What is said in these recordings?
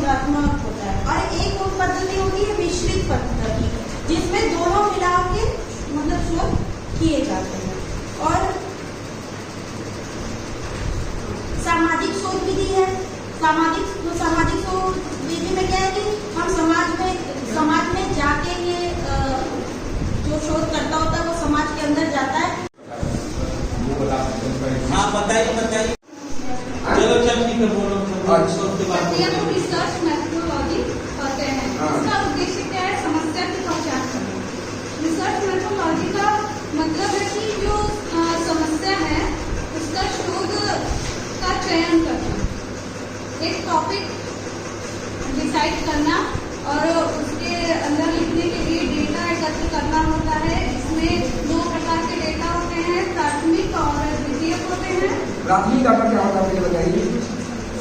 केंद्रात्मक होता है, और एक और पद्धति होती है मिश्रित पद्धति, जिसमें दोनों मिला के मतलब शोध किए जाते हैं। और सामाजिक शोध विधि है। सामाजिक शोध विधि में क्या है कि हम समाज में जाके ये जो शोध करता होता है वो समाज के अंदर जाता है। हाँ बताइए। चलो ठीक है, बोलो। रिसर्च मेथोडोलॉजी कहते हैं। इसका उद्देश्य क्या है? समस्या की पहचान करना। रिसर्च मेथोडोलॉजी का मतलब है कि जो समस्या है उसका शोध का चयन करना, एक टॉपिक डिसाइड करना और उसके अंदर लिखने के लिए डेटा एकत्र करना होता है। इसमें 2 प्रकार के डेटा होते हैं, प्राथमिक और द्वितीयक होते हैं। प्राथमिक डाटा क्या होता है बताइए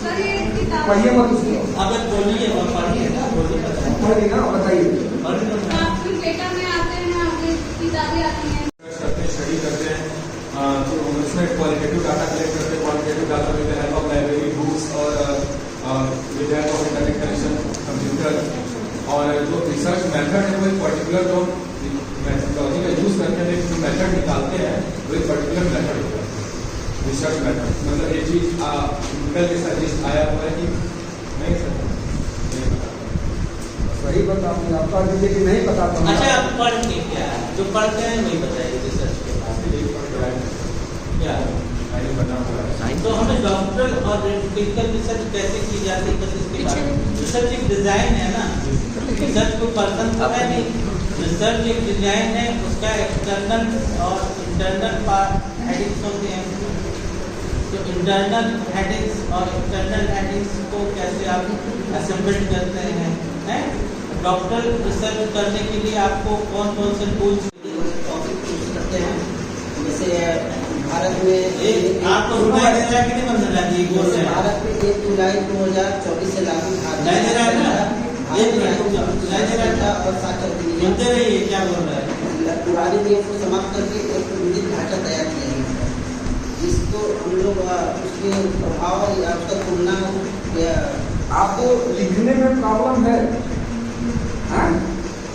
सर? ये किताब पढ़िए मत उसको, अगर बोलिए और पढ़िए ना, पढ़िए ना, बताइए। प्राथमिक डेटा में आते हैं, आपके किताबें आती हैं, स्टडी करते हैं, तो उसमें क्वालिटेटिव डाटा कलेक्ट करते हैं। Qualitative data with the help of library books और with the help of internet connection, computer. और जो रिसर्च मेथड है वो एक पर्टिकुलर जो मेथोडोलॉजी का यूज करके हम एक मेथड निकालते हैं, वो एक पर्टिकुलर मेथड होता है रिसर्च मेथड। मतलब एक चीज गूगल के सर्विस आया हुआ है कि नहीं सर? वही बता आपका कि नहीं पता था। अच्छा, आप पढ़ के क्या जो पढ़ते हैं वही बताइए। रिसर्च के क्या बना हुआ है तो हमें डॉक्टरल और क्लिनिकल रिसर्च कैसे की जाती है? इसके बारे में रिसर्च एक डिजाइन है ना, रिसर्च को पर्सन तो है नहीं, रिसर्च एक डिजाइन है, उसका एक्सटर्नल और इंटरनल हेडिंग्स होते हैं। तो इंटरनल हेडिंग्स और एक्सटर्नल हेडिंग्स को कैसे आप असेंबल्ड करते हैं? डॉक्टरल रिसर्च करने के लिए आपको कौन कौन से टूल्स टॉपिक यूज करते हैं? जैसे भारत में आपको सुनाई दे रहा है कि नहीं? बंद रहा है बोल रहे हैं। भारत में 1 जुलाई 2024 से लागू सुनाई दे रहा है ना? सुनाई दे रहा है और साक्षर अधिनियम सुनते रहिए क्या बोल रहा है। पुराने नियम को समाप्त करके एक प्रबंधित ढांचा तैयार किया गया है, जिसको हम लोग उसके प्रभाव या उसका तुलना आपको लिखने में प्रॉब्लम है?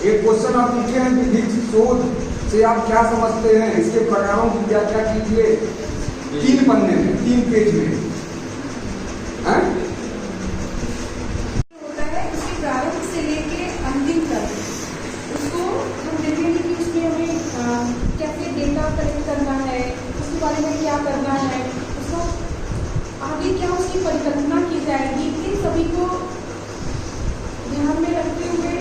एक क्वेश्चन आप लिखे हैं कि विधि शोध से आप क्या समझते हैं, इसके प्रकारों की व्याख्या कीजिए 3 पन्ने में, 3 पेज में। होता है उसके प्रारंभ से लेके अंतिम तक उसको हम देखेंगे कि उसमें हमें कैसे डेटा कलेक्ट करना है, उसके बारे में क्या करना है, उसको आगे क्या उसकी परिकल्पना की जाएगी, इन सभी को ध्यान में रखते हुए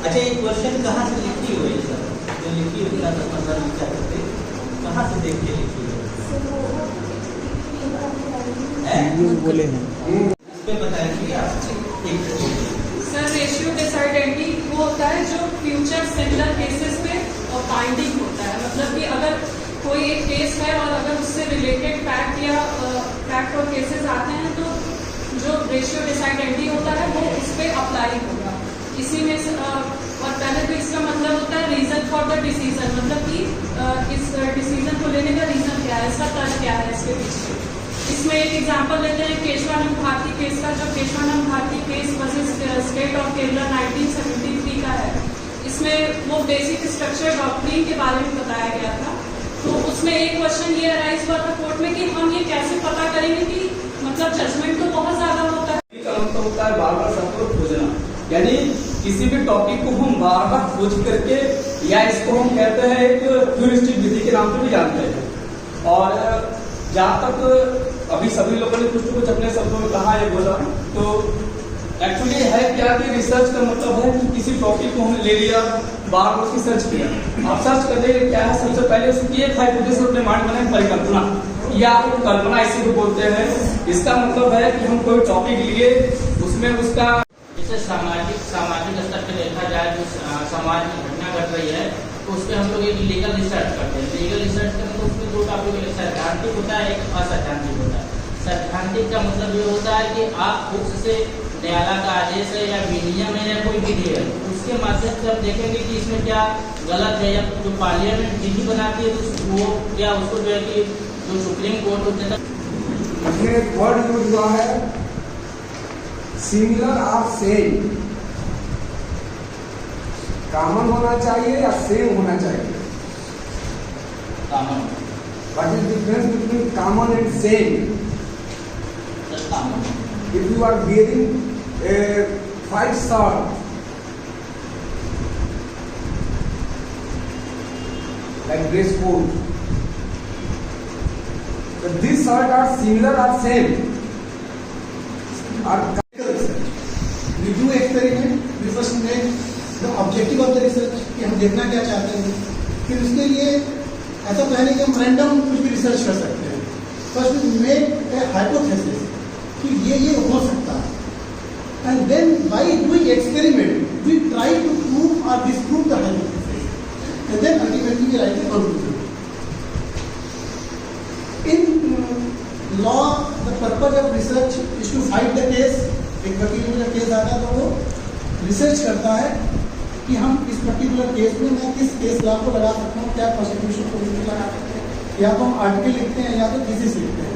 अच्छा, ये क्वेश्चन कहाँ से लिखी हुई है सर? जो लिखी हुई है तो मतलब क्या करते कहाँ से देख के लिखी हुई है? बोले हैं इस पे बताइए आप। सर रेशियो डिसाइडेंटी वो होता है जो फ्यूचर सिमिलर केसेस पे फाइंडिंग होता है। मतलब कि अगर कोई एक केस है और अगर उससे रिलेटेड फैक्ट या फैक्ट और केसेस आते हैं तो जो रेशियो डिसाइडेंटी होता है वो उस पर अप्लाई होगा। इसी में और पहले तो इसका मतलब होता है रीजन फॉर द डिसीजन, मतलब कि इस डिसीजन को लेने का रीजन क्या है, इसका तर्क क्या है इसके पीछे। इसमें एक एग्जांपल लेते हैं केशवानंद भारती केस का, जो Kesavananda Bharati case versus state of Kerala 1973 का है। इसमें वो बेसिक स्ट्रक्चर डॉक्ट्रिन के बारे में बताया गया था। तो उसमें एक क्वेश्चन ये अराइज हुआ था कोर्ट में कि हम ये कैसे पता करेंगे कि मतलब जजमेंट तो बहुत ज्यादा होता है, बार बार सबको खोजना, यानी किसी भी टॉपिक को हम बार बार खोज करके, या इसको हम कहते हैं एक ह्यूरिस्टिक विधि के नाम से भी जानते हैं। और जहाँ तक अभी सभी लोगों ने कुछ अपने शब्दों में कहा है बोला, तो एक्चुअली है क्या कि रिसर्च का मतलब है कि किसी टॉपिक को हमने ले लिया, बार बार उसकी सर्च किया। अब सर्च करने के क्या है, सबसे पहले उसकी एक हाइपोथेसिस अपने माइंड में परिकल्पना या कल्पना इसी को बोलते हैं। इसका मतलब है कि हम कोई टॉपिक लिए, उसमें उसका जैसे सामाजिक स्तर पर देखा जाए, जो समाज में घटना घट रही है तो उस पर हम लोग एक लीगल रिसर्च करते हैं। लीगल रिसर्च करने तो उसमें 2 टॉपिक, एक सैद्धांतिक होता है, एक असैद्धांतिक होता है। सैद्धांतिक का मतलब ये होता है कि आप बुक्स से न्यायालय का आदेश है या विनियम है या कोई विधि है, उसके माध्यम से आप देखेंगे कि इसमें क्या गलत है, या जो पार्लियामेंट विधि बनाती है तो वो क्या उसको जो है कि जो सुप्रीम कोर्ट होते हैं इसमें एक वर्ड यूज हुआ है सिमिलर और सेम। कॉमन होना चाहिए या सेम होना चाहिए? Common. What is difference between common and same? Common. If you are wearing a white shirt, like dress code, so these shirts are similar or same? Or we do experiment, we first make the objective of the research कि हम देखना क्या चाहते हैं, फिर उसके लिए ऐसा प्लान है कि हम रैंडम कुछ भी रिसर्च कर सकते हैं। First we make a hypothesis कि ये हो सकता है, and then by doing experiment we try to prove और disprove the hypothesis, and then ultimately we write the conclusion. In law the purpose of research is to fight the case. एक particular case आता है तो वो research करता है कि हम इस पर्टिकुलर केस में मैं किस केस लॉ को लगा सकता हूँ, क्या प्रोसिक्यूशन को लगा सकते हैं, या तो हम आर्टिकल लिखते हैं या तो थीसिस लिखते हैं।